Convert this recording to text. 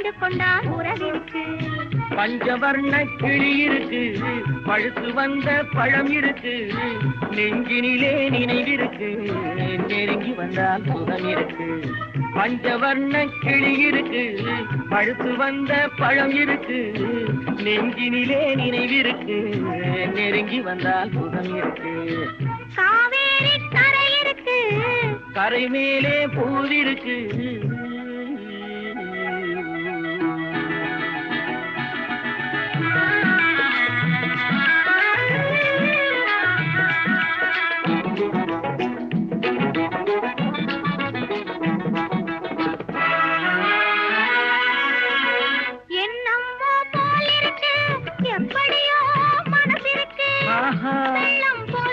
கண்டு கொண்டால் உறவிருக்கு. பஞ்சவர்ண கிளி இருக்கு, பழுத்து வந்த பழம் இருக்கு, நெஞ்சினிலே நினைவிருக்கு, நெருங்கி வந்தால் சுகம் இருக்கு. பஞ்சவர்ண கிளி இருக்கு, பழுத்து வந்த பழம் இருக்கு, நெஞ்சினிலே நினைவிருக்கு, நெருங்கி வந்தால் சுகம் இருக்கு. காவேரி கரை இருக்கு, கரை மேலே பூவிருக்கு,